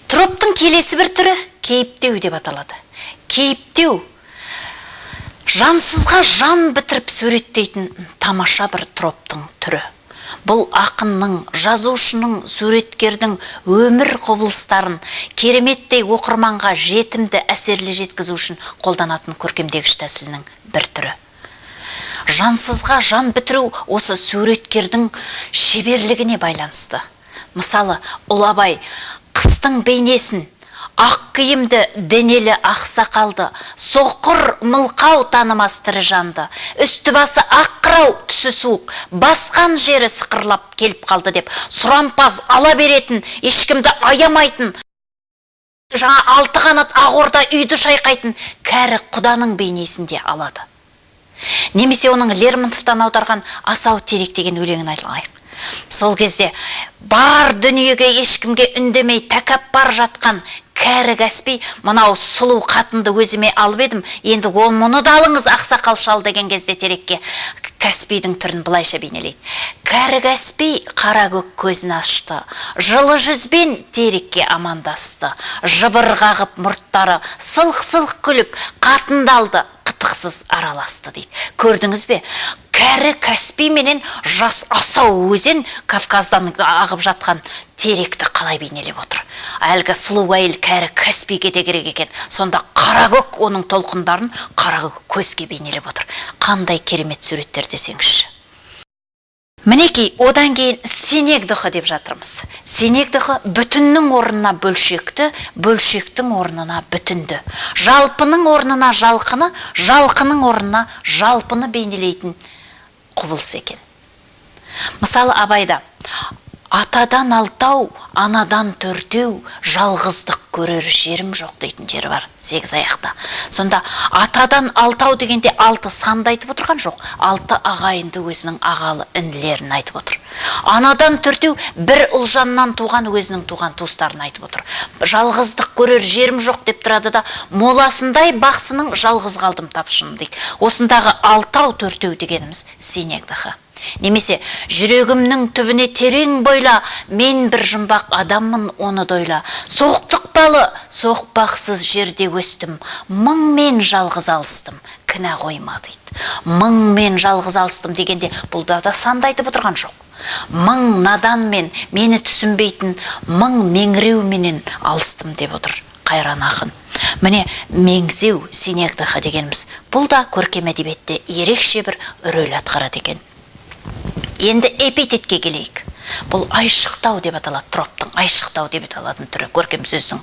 Троптың келесі бір түрі кейіптеу деп аталады. Кейіптеу жансызға жан бітіріп суреттейтін тамаша бір троптың түрі. Бұл ақынның, жазушының, суреткердің өмір құбылыстарын кереметтей оқырманға жетімді әсерлі жеткізу үшін қолданатын көркемдегіш тәсілінің бір түрі. Жансызға жан бітіру осы суреткердің шеберлігіне байланысты. Мысалы, Ұлы Абай қыстың бейнесін ақ киімді, денелі ақ сақалды, соқыр мылқау танымас тірі жанды, үсті басы ақ қырау, түсі суық, басқан жері сықырлап келіп қалды деп, сұрампаз ала беретін, ешкімді аямайтын, жаңа алты қанат ақ орда үйді шайқайтын кәрі құданың бейнесінде алады. Немесе оның Лермонтовтан аударған Асау терек деген өлеңін алайық. Сол кезде бар дүниеге ешкімге үндемей тәкаппар жатқан кәрі Каспий, мынау сұлу қатынды өзіме алып едім, енді мұны да алыңыз ақсақал шал деген кезде терекке Каспийдің түрін былайша бейнелейді. Кәрі Каспий қара көк көзін ашты, жылы жүзбен терекке амандасты, жыбыр қағып мұрттары сылқ-сылқ күліп, қатындалды, қытықсыз араласты дейді. Көрдіңіз бе? Кәрі Каспий менен жас Асау өзен Кавказдан ағып жатқан теректі қалай бейнелеп отыр. Әлгі сұлу әйел кәрі Каспийге де керек екен. Сонда қара көк оның толқындарын қара көк көзге бейнелеп отыр. Қандай керемет суреттер десеңізші. Мінекей, одан кейін сенегдіқы деп жатырмыз. Сенегдіқы бүтіннің орнына бөлшекті, бөлшектің орнына бүтінді. Жалпының орнына жалқыны, жалқының орнына жалпыны бейнелейтін құбылыс екен. Мысалы, Абайда атадан алтау, анадан төртеу, жалғыздық көрер жерім жоқ дейтін жері бар, 8 аяқта. Сонда атадан алтау дегенде 6 санды айтып отырған жоқ, 6 ағайынды өзінің ағалы інілерін айтып отыр. Анадан төртеу бір ұлжаннан туған өзінің туған туыстарын айтып отыр. Жалғыздық көрер жерім жоқ деп тұрады да, моласындай бақсының жалғыз қалдым тапшыным дейді. Осындағы алтау төртеу дегеніміз сенегдіқы. Немесе жүрегімнің түбіне терең бойла, мен бір жұмбақ адаммын оны дойла. Соқтықпалы, соқпақсыз жерде өстім, мыңмен жалғыз алыстым, кінә қойма дейді. Мыңмен жалғыз алыстым дегенде бұлда да санды айтып отырған жоқ. Мың наданмен мені түсінбейтін, мың меңіреуменен алыстым деп отыр Қайран ақын. Міне меңзеу, сенегдіқы дегеніміз, бұл да көркем әдебиетте ерекше бір рөл атқарады екен. Енді эпитетке келейік. Бұл айшықтау деп аталады, троптың айшықтау деп аталатын түрі, көркем сөздің.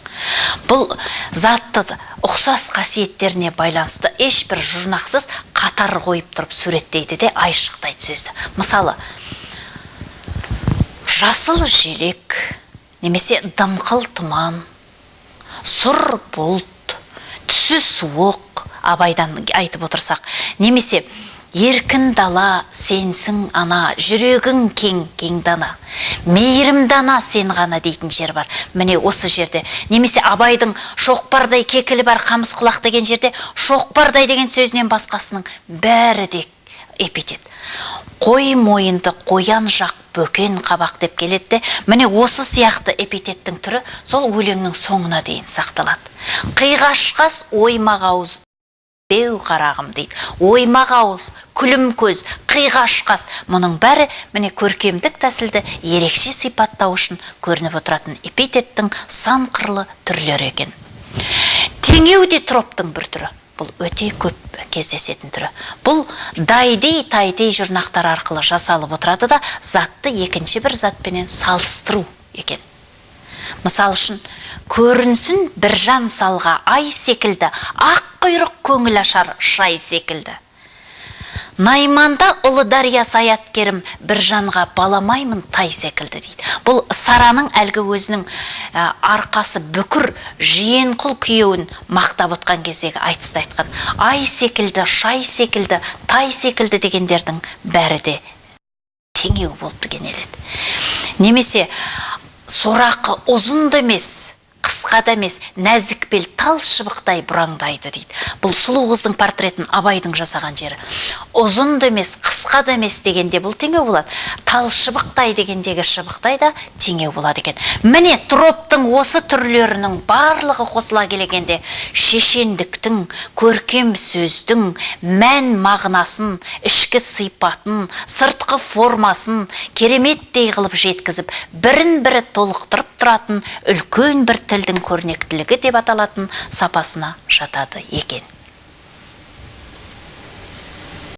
Бұл затты ұқсас қасиеттеріне байланысты ешбір жұрнақсыз қатар қойып тұрып суреттейді де айшықтайды сөзді. Мысалы, жасыл желек, немесе дымқыл тұман, сұр бұлт, түсі суық, Абайдан айтып отырсақ, немесе еркін дала, сенсің ана, жүрегің кең, кең дана. Мейірім дана сен ғана дейтін жер бар. Міне осы жерде. Немесе Абайдың шоқпардай кекілі бар қамыс құлақ деген жерде шоқпардай деген сөзінен басқасының бәрі де эпитет. Қой мойынды қоян жақ бөкен қабақ деп келеді. Міне осы сияқты эпитеттің түрі сол өлеңнің соңына дейін сақталады. Қиғашқас оймақ ауыз беу қарағым дейді. Оймақ ауыз, күлім көз, қиғашқас. Мұның бәрі міне көркемдік тәсілді ерекше сипаттау үшін көрініп отыратын эпитеттің сан қырлы түрлері екен. Теңеу де троптың бір түрі. Бұл өте көп кездесетін түрі. Бұл дайдей тайдей жұрнақтар арқылы жасалып отырады да, затты екінші бір затпенен салыстыру екен. Мысал үшін, көрінсін бір жан салға ай секілді, ақ құйрық көңіл ашар шай секілді. Найманда ұлы дария саяткерім, бір жанға баламаймын тай секілді дейді. Бұл Сараның әлгі өзінің арқасы бүкір жиенқұл күйеуін мақтап отқан кездегі айтысты айтқан. Ай секілді, шай секілді, тай секілді дегендердің бәрі де теңеу болды генеледі. Немесе сорақы ұзынды емес, қысқа да емес, нәзік бел тал шыбықтай бұраңдайды дейді. Бұл сұлу қыздың портретін Абайдың жасаған жері. Ұзын да емес, қысқа да емес дегенде бұл теңеу болады. Тал шыбықтай дегендегі шыбықтай да теңеу болады екен. Міне троптың осы түрлерінің барлығы қосыла келгенде шешендіктің, көркем сөздің мән мағынасын, ішкі сипатын, сыртқы формасын кереметтей қылып жеткізіп, бірін-бірі толықтырып тұратын үлкен бір тілдің көрнектілігі деп аталатын сапасына жатады екен.